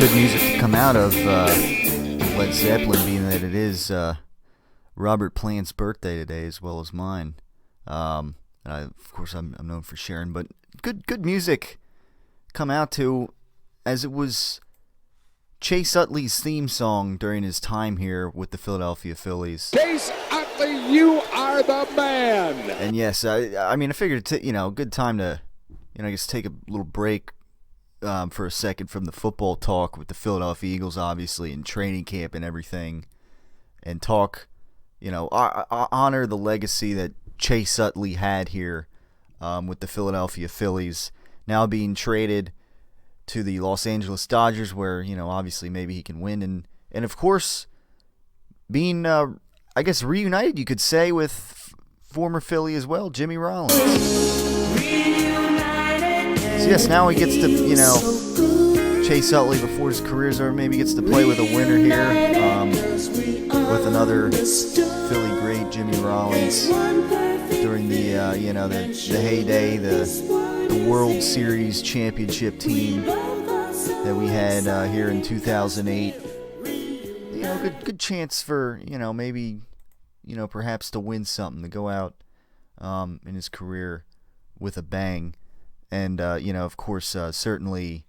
good music to come out of Led Zeppelin, being that it is Robert Plant's birthday today as well as mine. Of course, I'm known for sharing, but good music come out to, as it was Chase Utley's theme song during his time here with the Philadelphia Phillies. Chase Utley, you are the man. And yes, I figured good time to, I guess take a little break for a second from the football talk with the Philadelphia Eagles, obviously, in training camp and everything, and talk, honor the legacy that Chase Utley had here with the Philadelphia Phillies, now being traded to the Los Angeles Dodgers, where, obviously maybe he can win, and of course, being, reunited, you could say, with former Philly as well, Jimmy Rollins. So yes, now he gets to, Chase Utley, before his career's over, maybe gets to play with a winner here, with another Philly great, Jimmy Rollins, during the heyday, the World Series championship team that we had here in 2008. Good chance for, maybe, perhaps to win something, to go out in his career with a bang. And, of course, certainly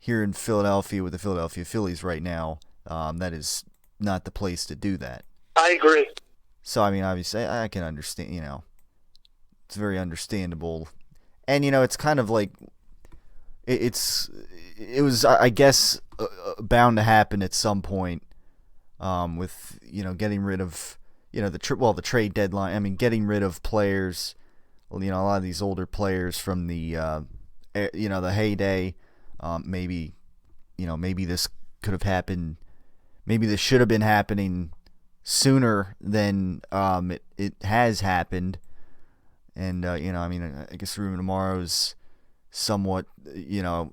here in Philadelphia with the Philadelphia Phillies right now, that is not the place to do that. I agree. So, obviously, I can understand, it's very understandable. And, it's kind of like, it was, I guess, bound to happen at some point with, getting rid of, the trade deadline. Getting rid of players. A lot of these older players from the, the heyday, maybe this could have happened. Maybe this should have been happening sooner than it has happened. And, I guess Ruben Amaro is somewhat,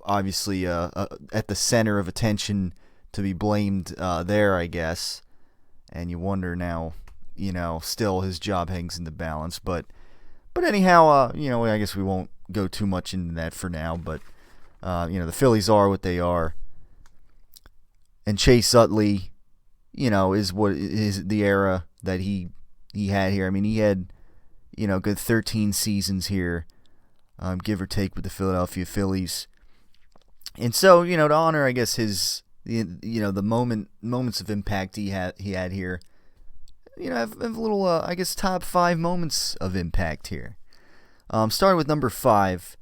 obviously at the center of attention to be blamed there, I guess. And you wonder now, still his job hangs in the balance. But anyhow, I guess we won't go too much into that for now. But, the Phillies are what they are. And Chase Utley, is what is the era that he had here. He had, good 13 seasons here, give or take, with the Philadelphia Phillies. And so, to honor, I guess, his, the moments of impact he had here, have a little, top 5 moments of impact here. Starting with number 5,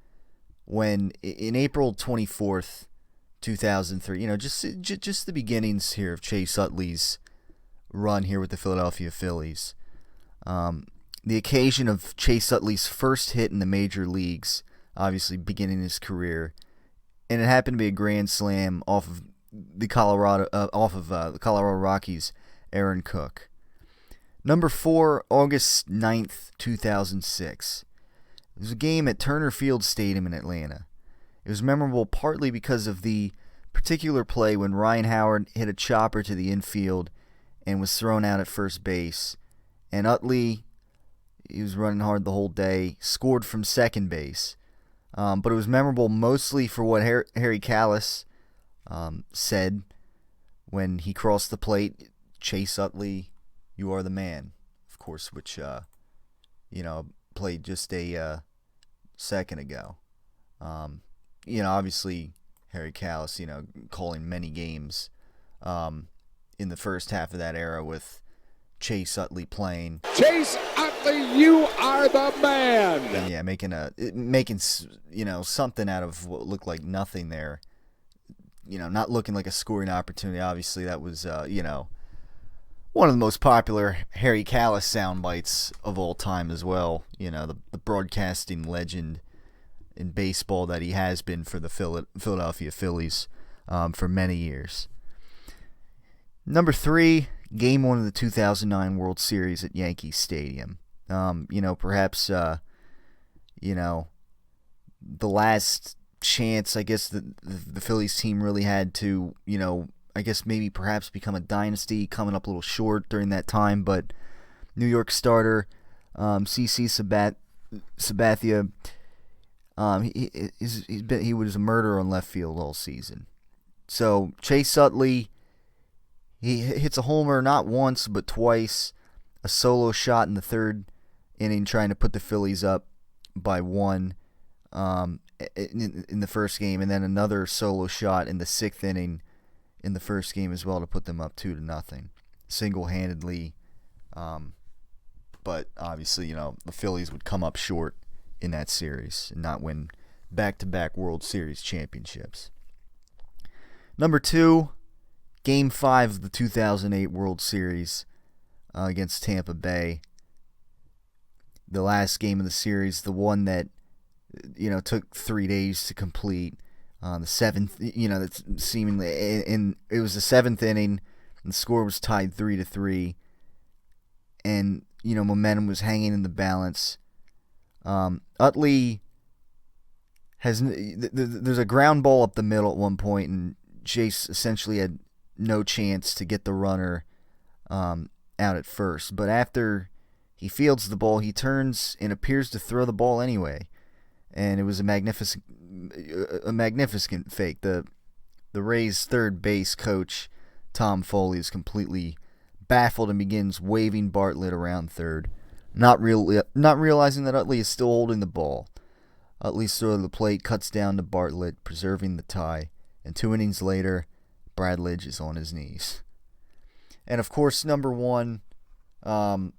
when in April 24th, 2003, just the beginnings here of Chase Utley's run here with the Philadelphia Phillies. The occasion of Chase Utley's first hit in the major leagues, obviously beginning his career, and it happened to be a grand slam off of the Colorado Rockies' Aaron Cook. Number 4, August 9th, 2006. It was a game at Turner Field Stadium in Atlanta. It was memorable partly because of the particular play when Ryan Howard hit a chopper to the infield and was thrown out at first base. And Utley, he was running hard the whole day, scored from second base. But it was memorable mostly for what Harry Kalas said when he crossed the plate. Chase Utley, you are the man, of course, which, played just a second ago. Obviously, Harry Kalas, calling many games in the first half of that era with Chase Utley playing. Chase Utley, you are the man. And yeah, making something out of what looked like nothing there. Not looking like a scoring opportunity. Obviously, that was one of the most popular Harry Kalas sound bites of all time as well. The broadcasting legend in baseball that he has been for the Philadelphia Phillies for many years. Number 3, Game 1 of the 2009 World Series at Yankee Stadium. Perhaps, the last chance, I guess, the Phillies team really had to, perhaps become a dynasty, coming up a little short during that time, but New York starter CC Sabathia, he was a murderer on left field all season. So Chase Utley, he hits a homer not once but twice. A solo shot in the third inning trying to put the Phillies up by 1 in the first game, and then another solo shot in the 6th inning in the first game as well to put them up 2-0 single-handedly. But obviously, the Phillies would come up short in that series and not win back-to-back World Series championships. Number 2, Game 5 of the 2008 World Series against Tampa Bay. The last game of the series, the one that took 3 days to complete. The 7th, that's seemingly, it was the 7th inning, and the score was tied 3-3, and momentum was hanging in the balance. Utley there's a ground ball up the middle at one point, and Chase essentially had no chance to get the runner out at first. But after he fields the ball, he turns and appears to throw the ball anyway. And it was a magnificent fake. The Rays' third base coach, Tom Foley, is completely baffled and begins waving Bartlett around third, not realizing that Utley is still holding the ball. Utley's throw to the plate cuts down to Bartlett, preserving the tie. And 2 innings later, Bradledge is on his knees. And of course, number 1, Utley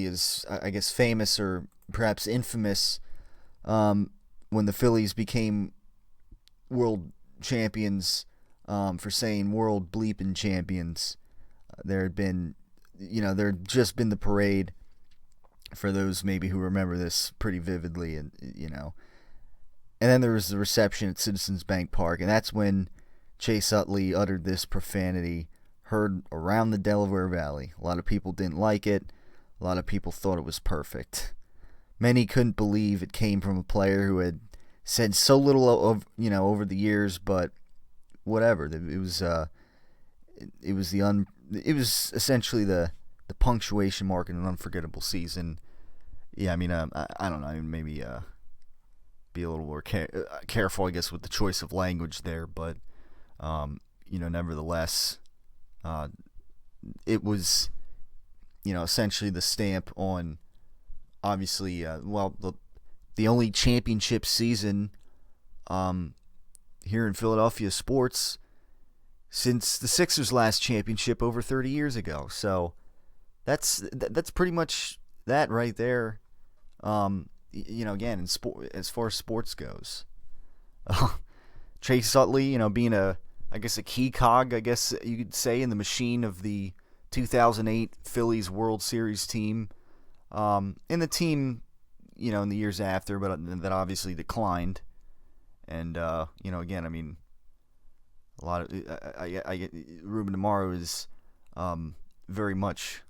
is, I guess, famous or perhaps infamous when the Phillies became world champions for saying world bleeping champions. There had just been the parade, for those maybe who remember this pretty vividly, and then there was the reception at Citizens Bank Park, and that's when Chase Utley uttered this profanity heard around the Delaware Valley. A lot of people didn't like it. A lot of people thought it was perfect. Many couldn't believe it came from a player who had said so little over the years, but whatever. It was essentially the punctuation mark in an unforgettable season. Yeah, I mean, I don't know, maybe be a little more careful, I guess, with the choice of language there, but nevertheless, it was, essentially the stamp on, obviously, the only championship season here in Philadelphia sports since the Sixers' last championship over 30 years ago. So that's pretty much that right there. Again, in sport, as far as sports goes, Chase Utley, being a key cog, I guess you could say, in the machine of the 2008 Phillies World Series team, and the team, in the years after, but that obviously declined. And again, I mean, a lot of Ruben Amaro is very much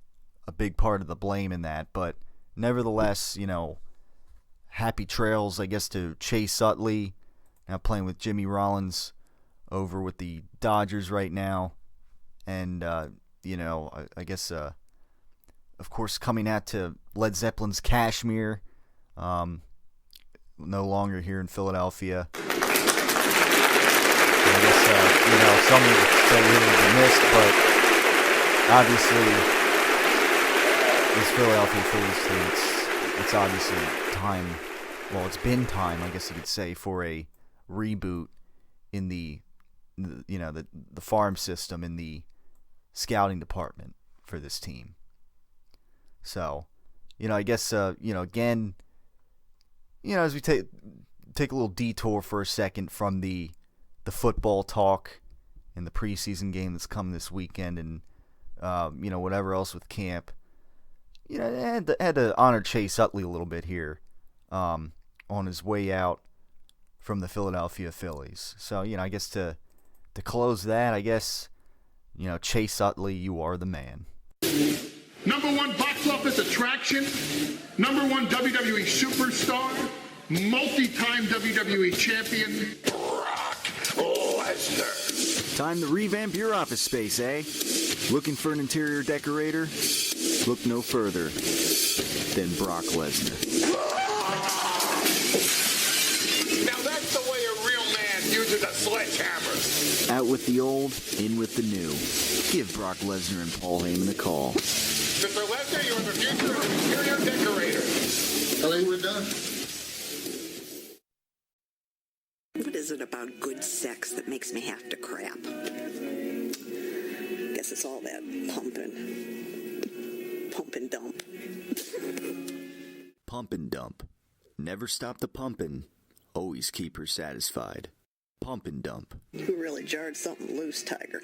a big part of the blame in that, but nevertheless, happy trails, I guess, to Chase Utley, now playing with Jimmy Rollins over with the Dodgers right now, and I guess of course coming out to Led Zeppelin's Kashmir, no longer here in Philadelphia. I guess, some would say he would be missed, but obviously, this Philadelphia Phillies team, it's obviously time, it's been time, I guess you could say, for a reboot in the farm system, in the scouting department for this team. So, I guess, again, as we take a little detour for a second from the football talk and the preseason game that's coming this weekend, and whatever else with camp, I had to honor Chase Utley a little bit here on his way out from the Philadelphia Phillies. So I guess to close that, I guess, Chase Utley, you are the man. Number 1 box office attraction, number 1 WWE superstar, multi-time WWE champion, Brock Lesnar. Time to revamp your office space, eh? Looking for an interior decorator? Look no further than Brock Lesnar. Now that's the way a real man uses a sledgehammer. Out with the old, in with the new. Give Brock Lesnar and Paul Heyman a call. Mr. Lesnar, you're the future of interior decorator. I think we're done. What is it about good sex that makes me have to crap? Guess it's all that pumping. Pump and dump. Pump and dump. Never stop the pumping. Always keep her satisfied. Pump and dump. You really jarred something loose, Tiger.